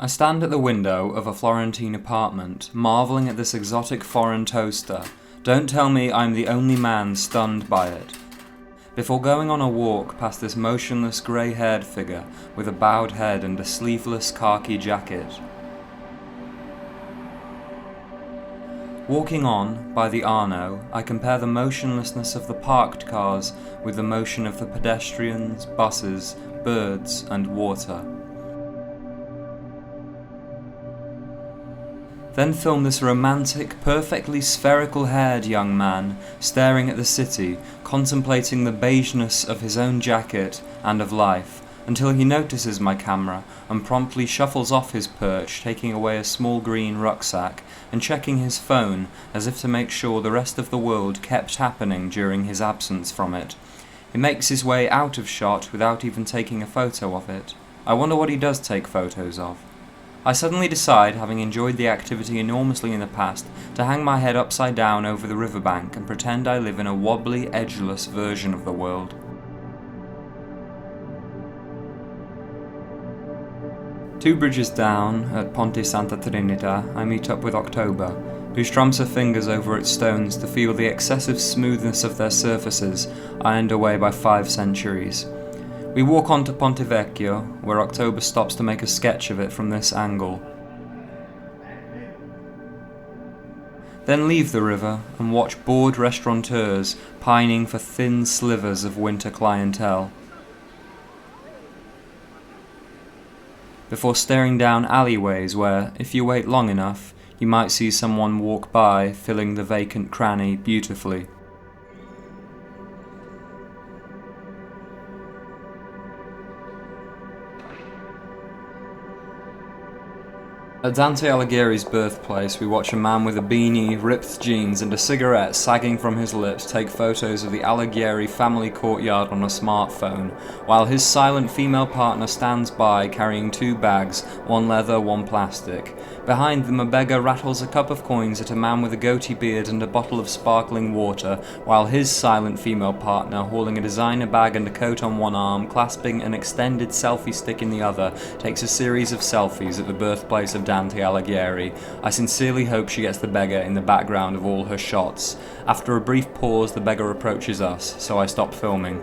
I stand at the window of a Florentine apartment, marvelling at this exotic foreign toaster. Don't tell me I'm the only man stunned by it. Before going on a walk past this motionless grey-haired figure with a bowed head and a sleeveless khaki jacket. Walking on, by the Arno, I compare the motionlessness of the parked cars with the motion of the pedestrians, buses, birds, and water. Then film this romantic, perfectly spherical-haired young man staring at the city, contemplating the beigeness of his own jacket and of life, until he notices my camera and promptly shuffles off his perch, taking away a small green rucksack and checking his phone as if to make sure the rest of the world kept happening during his absence from it. He makes his way out of shot without even taking a photo of it. I wonder what he does take photos of. I suddenly decide, having enjoyed the activity enormously in the past, to hang my head upside down over the riverbank and pretend I live in a wobbly, edgeless version of the world. Two bridges down, at Ponte Santa Trinita, I meet up with October, who strums her fingers over its stones to feel the excessive smoothness of their surfaces, ironed away by 5 centuries. We walk on to Ponte Vecchio, where October stops to make a sketch of it from this angle. Then leave the river and watch bored restaurateurs pining for thin slivers of winter clientele, before staring down alleyways where, if you wait long enough, you might see someone walk by, filling the vacant cranny beautifully. At Dante Alighieri's birthplace, we watch a man with a beanie, ripped jeans, and a cigarette sagging from his lips take photos of the Alighieri family courtyard on a smartphone, while his silent female partner stands by carrying 2 bags, one leather, one plastic. Behind them, a beggar rattles a cup of coins at a man with a goatee beard and a bottle of sparkling water, while his silent female partner, hauling a designer bag and a coat on one arm, clasping an extended selfie stick in the other, takes a series of selfies at the birthplace of Dante Alighieri. I sincerely hope she gets the beggar in the background of all her shots. After a brief pause, the beggar approaches us, so I stop filming.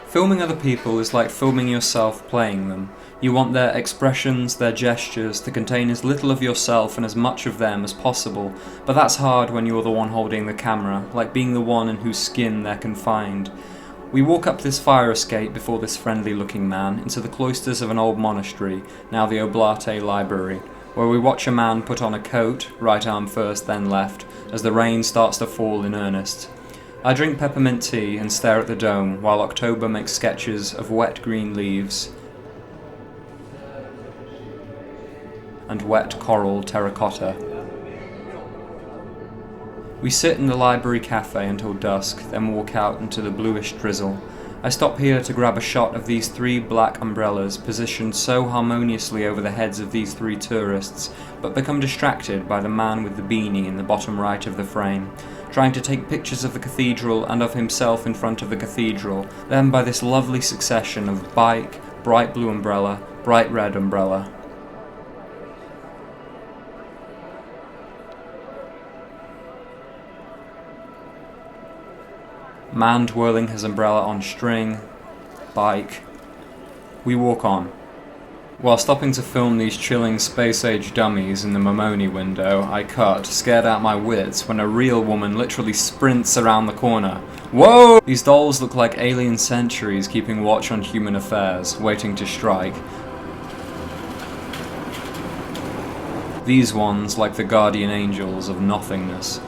Filming other people is like filming yourself playing them. You want their expressions, their gestures, to contain as little of yourself and as much of them as possible, but that's hard when you're the one holding the camera, like being the one in whose skin they're confined. We walk up this fire escape before this friendly-looking man into the cloisters of an old monastery, now the Oblate Library, where we watch a man put on a coat, right arm first then left, as the rain starts to fall in earnest. I drink peppermint tea and stare at the dome, while October makes sketches of wet green leaves and wet coral terracotta. We sit in the library cafe until dusk, then walk out into the bluish drizzle. I stop here to grab a shot of these 3 black umbrellas positioned so harmoniously over the heads of these 3 tourists, but become distracted by the man with the beanie in the bottom right of the frame, trying to take pictures of the cathedral and of himself in front of the cathedral, then by this lovely succession of bike, bright blue umbrella, bright red umbrella. Man twirling his umbrella on string, bike. We walk on. While stopping to film these chilling space-age dummies in the Mamoni window, I cut, scared out my wits, when a real woman literally sprints around the corner. Whoa! These dolls look like alien sentries keeping watch on human affairs, waiting to strike. These ones like the guardian angels of nothingness.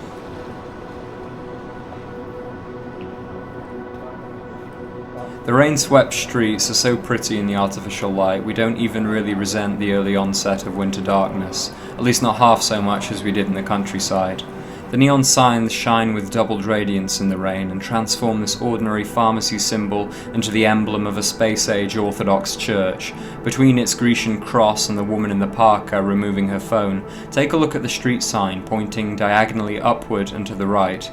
The rain-swept streets are so pretty in the artificial light, we don't even really resent the early onset of winter darkness, at least not half so much as we did in the countryside. The neon signs shine with doubled radiance in the rain and transform this ordinary pharmacy symbol into the emblem of a space-age Orthodox church. Between its Grecian cross and the woman in the parka removing her phone, take a look at the street sign pointing diagonally upward and to the right.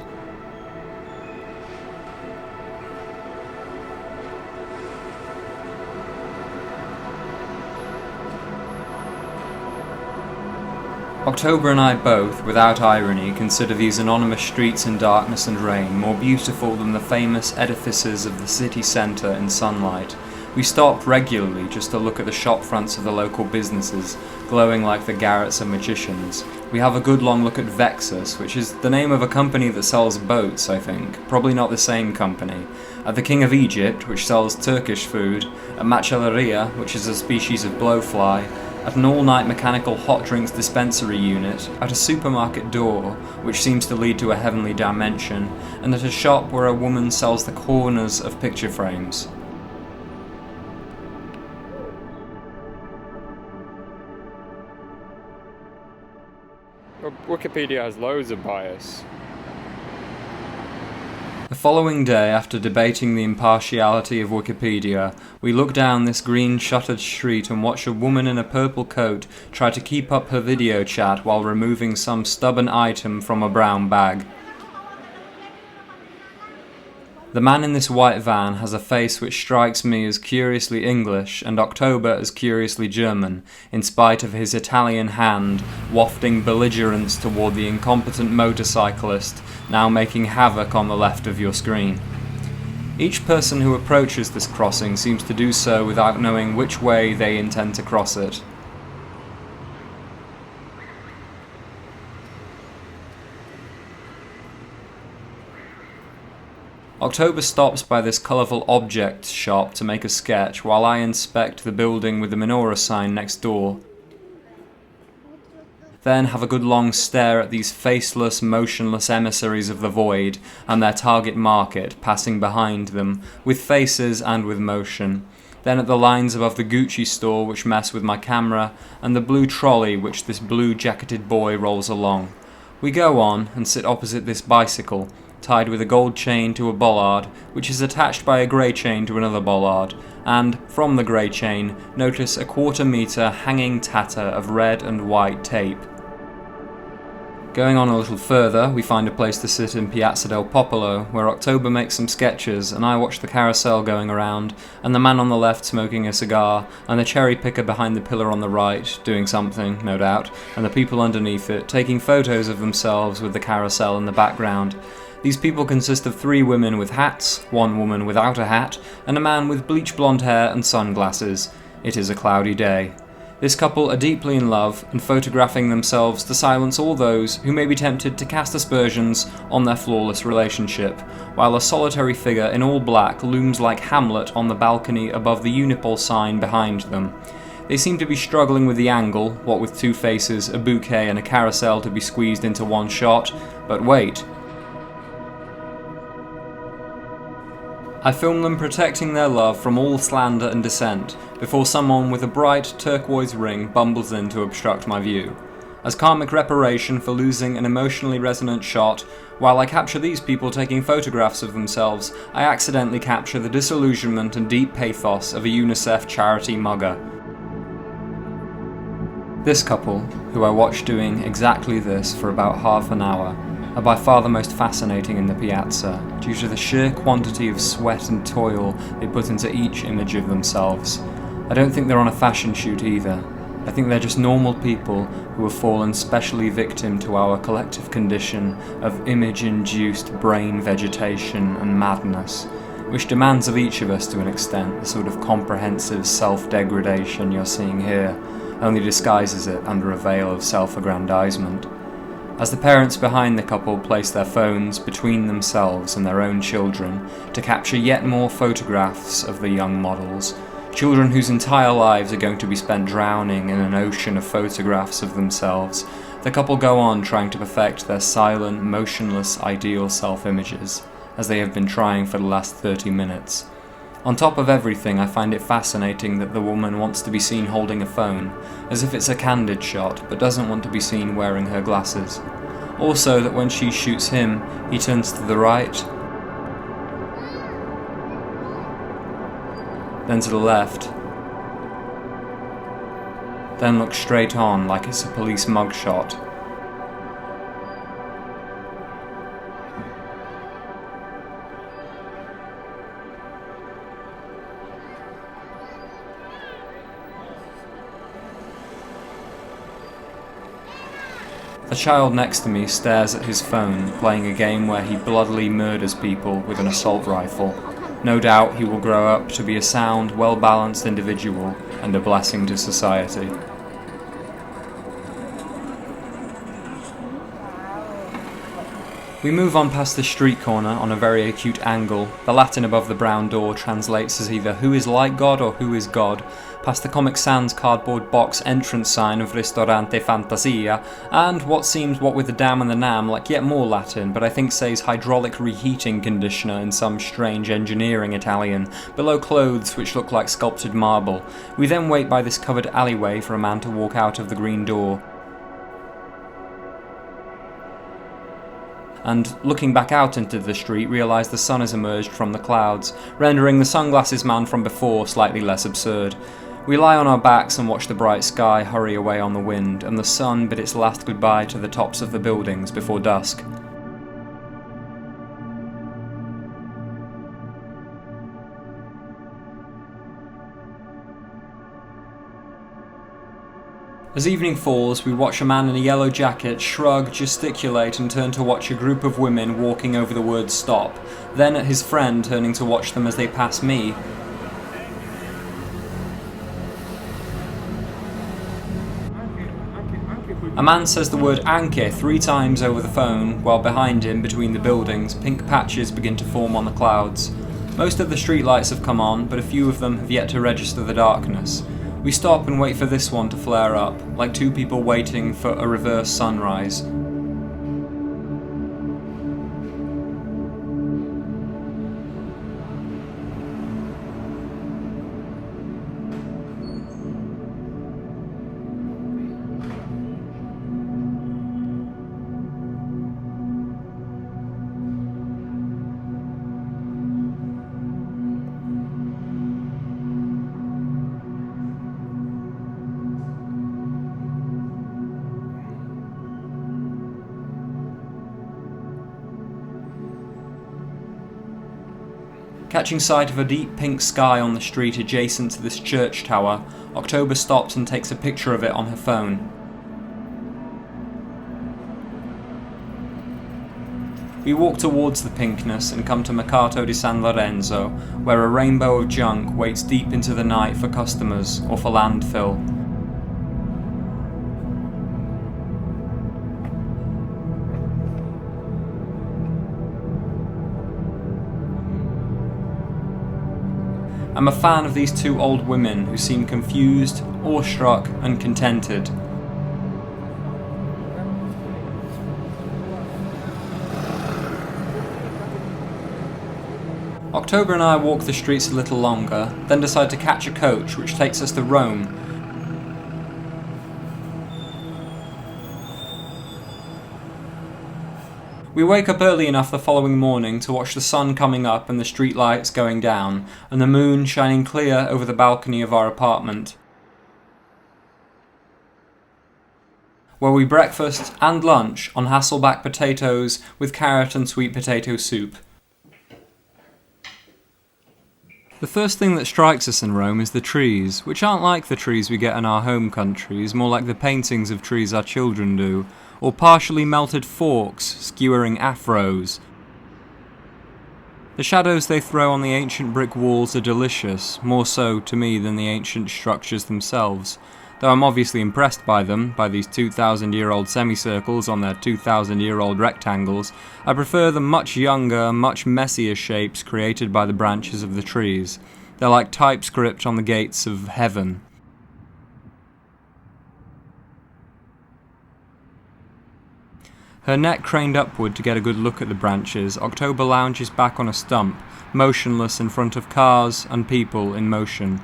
October and I both, without irony, consider these anonymous streets in darkness and rain more beautiful than the famous edifices of the city centre in sunlight. We stop regularly just to look at the shop fronts of the local businesses, glowing like the garrets of magicians. We have a good long look at Vexus, which is the name of a company that sells boats, I think. Probably not the same company. At the King of Egypt, which sells Turkish food. At gHDReAH, which is a species of blowfly. At an all-night mechanical hot drinks dispensary unit, at a supermarket door, which seems to lead to a heavenly dimension, and at a shop where a woman sells the corners of picture frames. Well, Wikipedia has loads of bias. The following day, after debating the impartiality of Wikipedia, we look down this green shuttered street and watch a woman in a purple coat try to keep up her video chat while removing some stubborn item from a brown bag. The man in this white van has a face which strikes me as curiously English and October as curiously German, in spite of his Italian hand wafting belligerence toward the incompetent motorcyclist now making havoc on the left of your screen. Each person who approaches this crossing seems to do so without knowing which way they intend to cross it. October stops by this colourful objects shop to make a sketch while I inspect the building with the menorah sign next door. Then have a good long stare at these faceless, motionless emissaries of the void and their target market passing behind them, with faces and with motion. Then at the lines above the Gucci store which mess with my camera, and the blue trolley which this blue-jacketed boy rolls along. We go on and sit opposite this bicycle, tied with a gold chain to a bollard, which is attached by a grey chain to another bollard, and, from the grey chain, notice a 1/4 metre hanging tatter of red and white tape. Going on a little further, we find a place to sit in Piazza del Popolo, where October makes some sketches, and I watch the carousel going around, and the man on the left smoking a cigar, and the cherry picker behind the pillar on the right, doing something, no doubt, and the people underneath it, taking photos of themselves with the carousel in the background. These people consist of 3 women with hats, 1 woman without a hat, and a man with bleach blonde hair and sunglasses. It is a cloudy day. This couple are deeply in love and photographing themselves to silence all those who may be tempted to cast aspersions on their flawless relationship, while a solitary figure in all black looms like Hamlet on the balcony above the Unipol sign behind them. They seem to be struggling with the angle, what with 2 faces, a bouquet and a carousel to be squeezed into one shot, but wait. I film them protecting their love from all slander and dissent, before someone with a bright turquoise ring bumbles in to obstruct my view. As karmic reparation for losing an emotionally resonant shot, while I capture these people taking photographs of themselves, I accidentally capture the disillusionment and deep pathos of a UNICEF charity mugger. This couple, who I watched doing exactly this for about half an hour, are by far the most fascinating in the piazza, due to the sheer quantity of sweat and toil they put into each image of themselves. I don't think they're on a fashion shoot either. I think they're just normal people who have fallen specially victim to our collective condition of image-induced brain vegetation and madness, which demands of each of us to an extent the sort of comprehensive self-degradation you're seeing here, only disguises it under a veil of self-aggrandizement. As the parents behind the couple place their phones between themselves and their own children to capture yet more photographs of the young models, children whose entire lives are going to be spent drowning in an ocean of photographs of themselves, the couple go on trying to perfect their silent, motionless, ideal self-images, as they have been trying for the last 30 minutes. On top of everything, I find it fascinating that the woman wants to be seen holding a phone, as if it's a candid shot, but doesn't want to be seen wearing her glasses. Also that when she shoots him, he turns to the right, then to the left, then looks straight on like it's a police mugshot. A child next to me stares at his phone, playing a game where he bloodily murders people with an assault rifle. No doubt he will grow up to be a sound, well-balanced individual and a blessing to society. We move on past the street corner on a very acute angle. The Latin above the brown door translates as either "Who is like God" or "Who is God?" Past the Comic Sans cardboard box entrance sign of Ristorante Fantasia, and what seems what with the dam and the nam like yet more Latin, but I think says hydraulic reheating conditioner in some strange engineering Italian, below clothes which look like sculpted marble. We then wait by this covered alleyway for a man to walk out of the green door. And looking back out into the street, realise the sun has emerged from the clouds, rendering the sunglasses man from before slightly less absurd. We lie on our backs and watch the bright sky hurry away on the wind, and the sun bid its last goodbye to the tops of the buildings before dusk. As evening falls, we watch a man in a yellow jacket shrug, gesticulate and turn to watch a group of women walking over the word stop, then at his friend turning to watch them as they pass me. A man says the word anche 3 times over the phone, while behind him, between the buildings, pink patches begin to form on the clouds. Most of the streetlights have come on, but a few of them have yet to register the darkness. We stop and wait for this one to flare up, like two people waiting for a reverse sunrise. Catching sight of a deep pink sky on the street adjacent to this church tower, October stops and takes a picture of it on her phone. We walk towards the pinkness and come to Mercato di San Lorenzo, where a rainbow of junk waits deep into the night for customers or for landfill. I'm a fan of these two old women who seem confused, awestruck and contented. October and I walk the streets a little longer, then decide to catch a coach which takes us to Rome. We wake up early enough the following morning to watch the sun coming up and the street lights going down, and the moon shining clear over the balcony of our apartment, where we breakfast and lunch on Hasselback potatoes with carrot and sweet potato soup. The first thing that strikes us in Rome is the trees, which aren't like the trees we get in our home countries, more like the paintings of trees our children do, or partially melted forks skewering afros. The shadows they throw on the ancient brick walls are delicious, more so to me than the ancient structures themselves. Though I'm obviously impressed by them, by these 2,000-year-old semicircles on their 2,000-year-old rectangles, I prefer the much younger, much messier shapes created by the branches of the trees. They're like typescript on the gates of heaven. Her neck craned upward to get a good look at the branches, October lounges back on a stump, motionless in front of cars and people in motion.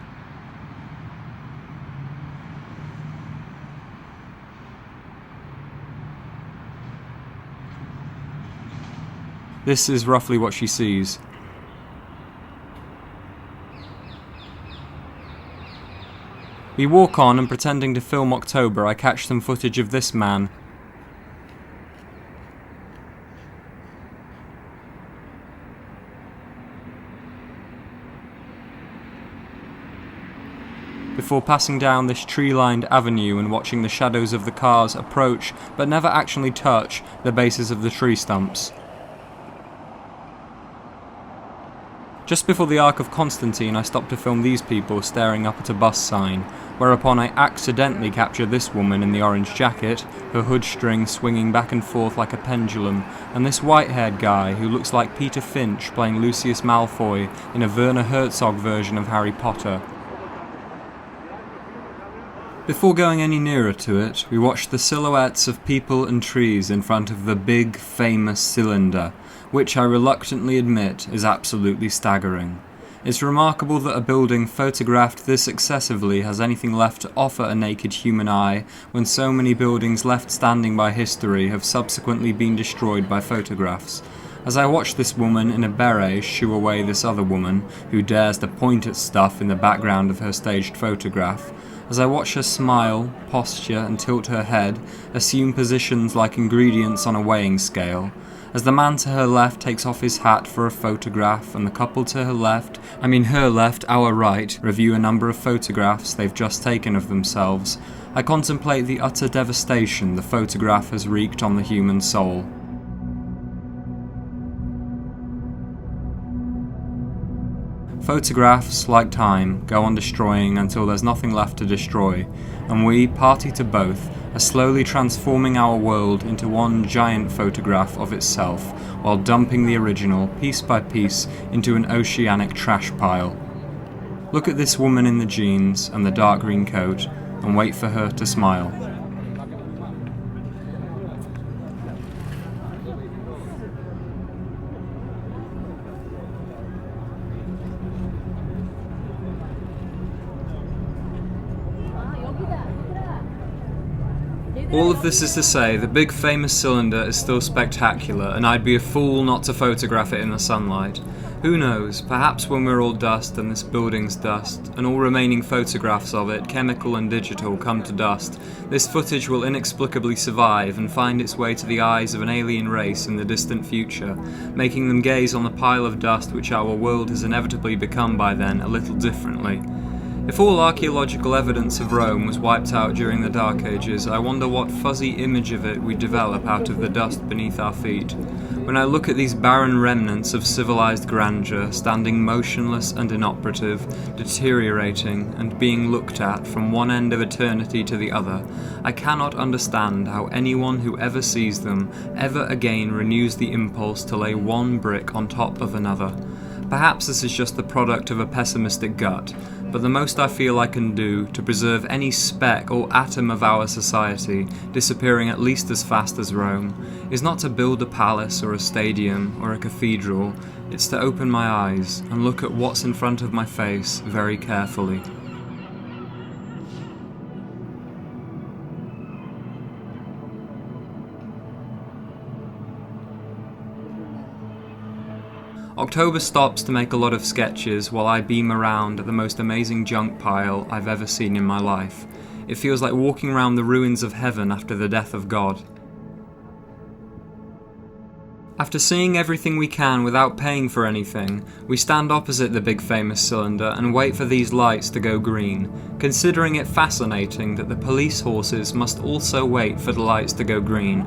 This is roughly what she sees. We walk on, and pretending to film October, I catch some footage of this man. The before passing down this tree-lined avenue and watching the shadows of the cars approach but never actually touch the bases of the tree stumps. Just before the Ark of Constantine, I stopped to film these people staring up at a bus sign, whereupon I accidentally captured this woman in the orange jacket, her hood string swinging back and forth like a pendulum, and this white-haired guy who looks like Peter Finch playing Lucius Malfoy in a Werner Herzog version of Harry Potter. Before going any nearer to it, we watched the silhouettes of people and trees in front of the big, famous cylinder, which I reluctantly admit is absolutely staggering. It's remarkable that a building photographed this excessively has anything left to offer a naked human eye when so many buildings left standing by history have subsequently been destroyed by photographs. As I watch this woman in a beret shoo away this other woman, who dares to point at stuff in the background of her staged photograph, as I watch her smile, posture and tilt her head, assume positions like ingredients on a weighing scale, as the man to her left takes off his hat for a photograph and the couple to her left, our right, review a number of photographs they've just taken of themselves, I contemplate the utter devastation the photograph has wreaked on the human soul. Photographs, like time, go on destroying until there's nothing left to destroy, and we, party to both, are slowly transforming our world into one giant photograph of itself, while dumping the original, piece by piece, into an oceanic trash pile. Look at this woman in the jeans and the dark green coat, and wait for her to smile. All of this is to say, the big famous cylinder is still spectacular, and I'd be a fool not to photograph it in the sunlight. Who knows, perhaps when we're all dust and this building's dust, and all remaining photographs of it, chemical and digital, come to dust, this footage will inexplicably survive and find its way to the eyes of an alien race in the distant future, making them gaze on the pile of dust which our world has inevitably become by then a little differently. If all archaeological evidence of Rome was wiped out during the Dark Ages, I wonder what fuzzy image of it we develop out of the dust beneath our feet. When I look at these barren remnants of civilized grandeur, standing motionless and inoperative, deteriorating and being looked at from one end of eternity to the other, I cannot understand how anyone who ever sees them ever again renews the impulse to lay one brick on top of another. Perhaps this is just the product of a pessimistic gut, but the most I feel I can do to preserve any speck or atom of our society disappearing at least as fast as Rome is not to build a palace or a stadium or a cathedral, it's to open my eyes and look at what's in front of my face very carefully. October stops to make a lot of sketches while I beam around at the most amazing junk pile I've ever seen in my life. It feels like walking around the ruins of heaven after the death of God. After seeing everything we can without paying for anything, we stand opposite the big famous cylinder and wait for these lights to go green, considering it fascinating that the police horses must also wait for the lights to go green.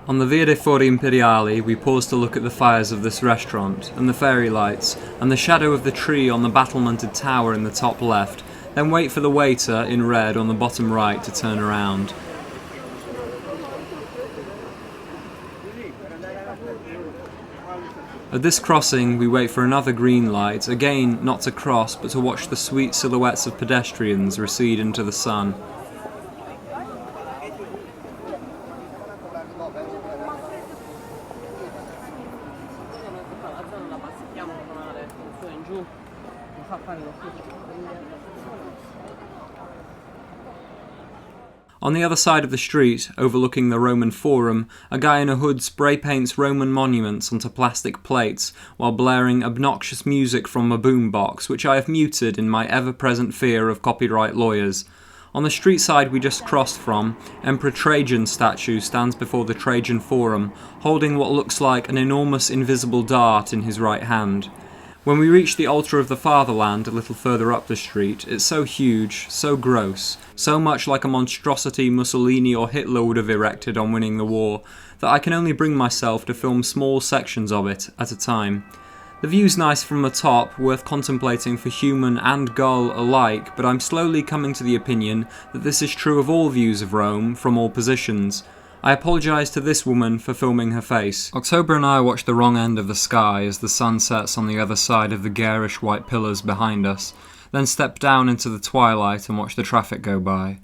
On the Via dei Fori Imperiali, we pause to look at the fires of this restaurant, and the fairy lights, and the shadow of the tree on the battlemented tower in the top left, then wait for the waiter, in red on the bottom right, to turn around. At this crossing, we wait for another green light, again not to cross, but to watch the sweet silhouettes of pedestrians recede into the sun. On the other side of the street, overlooking the Roman Forum, a guy in a hood spray paints Roman monuments onto plastic plates while blaring obnoxious music from a boombox, which I have muted in my ever-present fear of copyright lawyers. On the street side we just crossed from, Emperor Trajan's statue stands before the Trajan Forum, holding what looks like an enormous invisible dart in his right hand. When we reach the altar of the fatherland a little further up the street, it's so huge, so gross, so much like a monstrosity Mussolini or Hitler would have erected on winning the war, that I can only bring myself to film small sections of it at a time. The view's nice from the top, worth contemplating for human and gull alike, but I'm slowly coming to the opinion that this is true of all views of Rome, from all positions. I apologise to this woman for filming her face. October and I watch the wrong end of the sky as the sun sets on the other side of the garish white pillars behind us, then step down into the twilight and watch the traffic go by.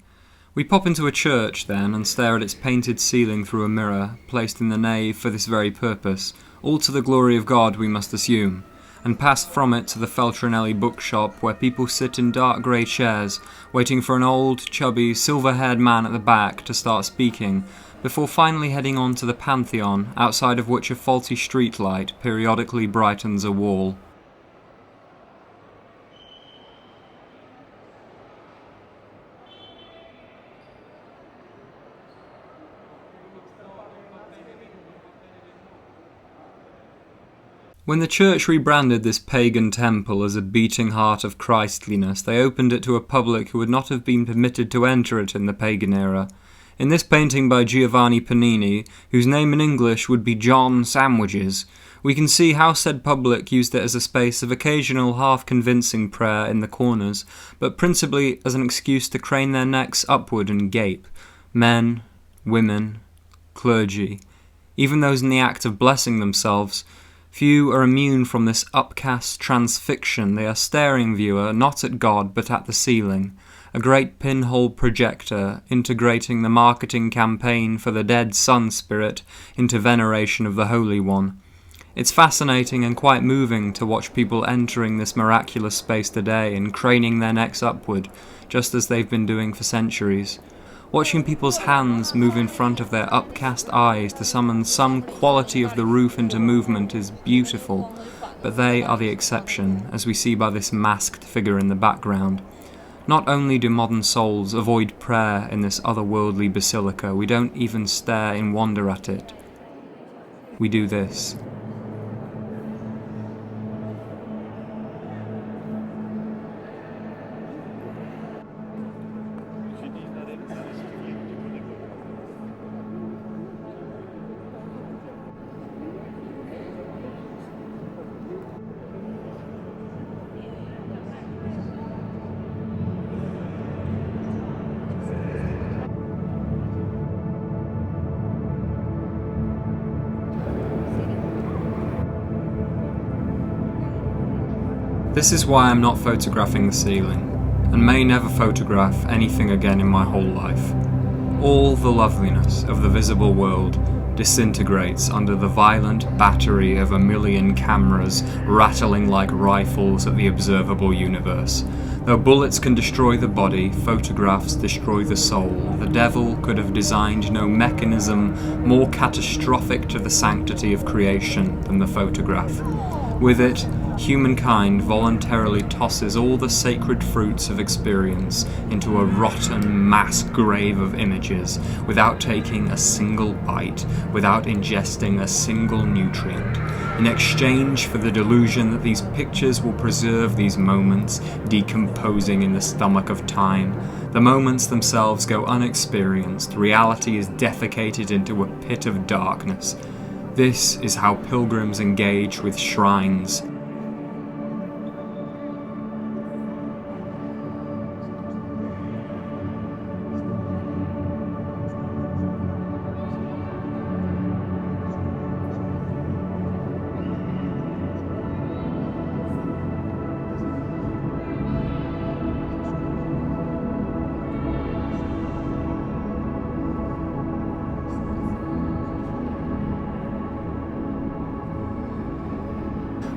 We pop into a church then and stare at its painted ceiling through a mirror, placed in the nave for this very purpose, all to the glory of God we must assume, and pass from it to the Feltrinelli bookshop where people sit in dark grey chairs, waiting for an old, chubby, silver-haired man at the back to start speaking, before finally heading on to the Pantheon, outside of which a faulty streetlight periodically brightens a wall. When the church rebranded this pagan temple as a beating heart of Christliness, they opened it to a public who would not have been permitted to enter it in the pagan era. In this painting by Giovanni Panini, whose name in English would be John Sandwiches, we can see how said public used it as a space of occasional half-convincing prayer in the corners, but principally as an excuse to crane their necks upward and gape. Men, women, clergy, even those in the act of blessing themselves. Few are immune from this upcast transfixion. They are staring viewer not at God but at the ceiling, a great pinhole projector integrating the marketing campaign for the dead sun spirit into veneration of the Holy One. It's fascinating and quite moving to watch people entering this miraculous space today and craning their necks upward, just as they've been doing for centuries. Watching people's hands move in front of their upcast eyes to summon some quality of the roof into movement is beautiful, but they are the exception, as we see by this masked figure in the background. Not only do modern souls avoid prayer in this otherworldly basilica, we don't even stare in wonder at it. We do this. This is why I'm not photographing the ceiling, and may never photograph anything again in my whole life. All the loveliness of the visible world disintegrates under the violent battery of a million cameras rattling like rifles at the observable universe. Though bullets can destroy the body, photographs destroy the soul. The devil could have designed no mechanism more catastrophic to the sanctity of creation than the photograph. With it, humankind voluntarily tosses all the sacred fruits of experience into a rotten mass grave of images, without taking a single bite, without ingesting a single nutrient, in exchange for the delusion that these pictures will preserve these moments, decomposing in the stomach of time. The moments themselves go unexperienced, reality is defecated into a pit of darkness. This is how pilgrims engage with shrines.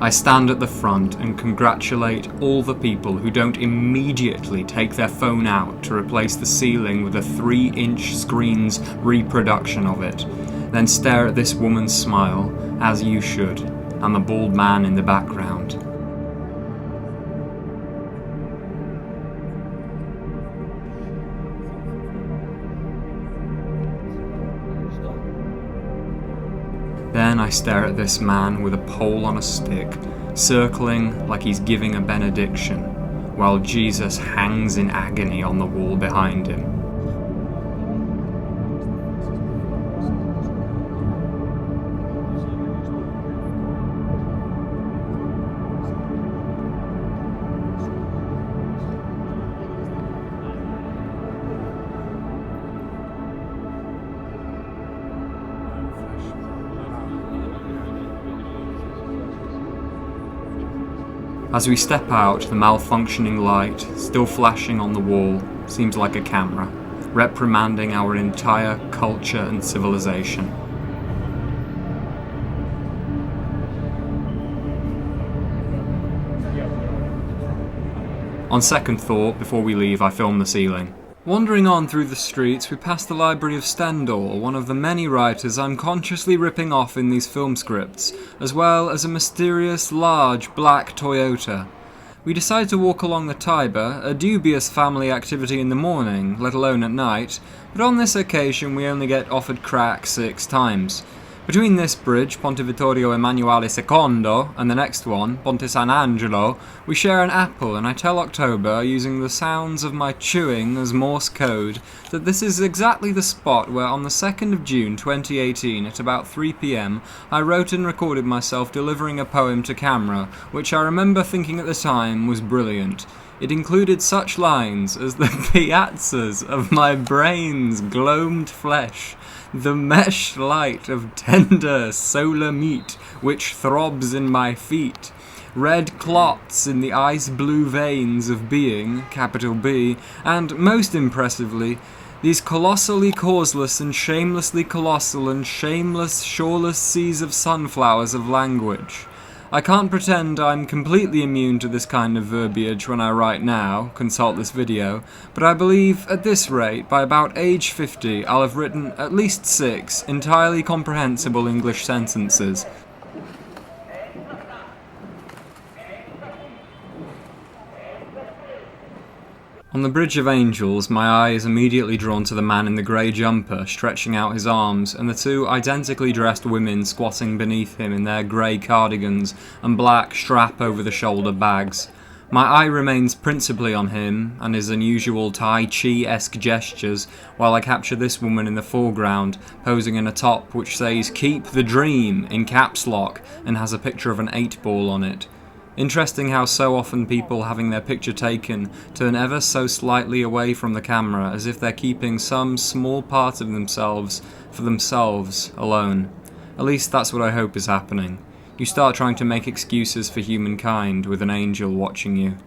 I stand at the front and congratulate all the people who don't immediately take their phone out to replace the ceiling with a 3-inch screen's reproduction of it, then stare at this woman's smile, as you should, and the bald man in the background. Then I stare at this man with a pole on a stick, circling like he's giving a benediction, while Jesus hangs in agony on the wall behind him. As we step out, the malfunctioning light, still flashing on the wall, seems like a camera, reprimanding our entire culture and civilization. On second thought, before we leave, I film the ceiling. Wandering on through the streets, we pass the library of Stendhal, one of the many writers I'm consciously ripping off in these film scripts, as well as a mysterious, large, black Toyota. We decide to walk along the Tiber, a dubious family activity in the morning, let alone at night, but on this occasion we only get offered crack 6 times. Between this bridge, Ponte Vittorio Emanuele II, and the next one, Ponte San Angelo, we share an apple, and I tell October, using the sounds of my chewing as Morse code, that this is exactly the spot where on the 2nd of June 2018 at about 3 p.m. I wrote and recorded myself delivering a poem to camera, which I remember thinking at the time was brilliant. It included such lines as the piazzas of my brain's gloamed flesh, the meshed light of tender solar meat which throbs in my feet, red clots in the ice-blue veins of being, capital B, and, most impressively, these colossally causeless and shamelessly colossal and shameless shoreless seas of sunflowers of language. I can't pretend I'm completely immune to this kind of verbiage when I write now, consult this video, but I believe, at this rate, by about age 50, I'll have written at least 6 entirely comprehensible English sentences. On the Bridge of Angels, my eye is immediately drawn to the man in the grey jumper stretching out his arms, and the 2 identically dressed women squatting beneath him in their grey cardigans and black strap-over-the-shoulder bags. My eye remains principally on him and his unusual Tai Chi-esque gestures, while I capture this woman in the foreground, posing in a top which says "Keep the Dream" in caps lock and has a picture of an 8-ball on it. Interesting how so often people having their picture taken turn ever so slightly away from the camera as if they're keeping some small part of themselves for themselves alone. At least that's what I hope is happening. You start trying to make excuses for humankind with an angel watching you.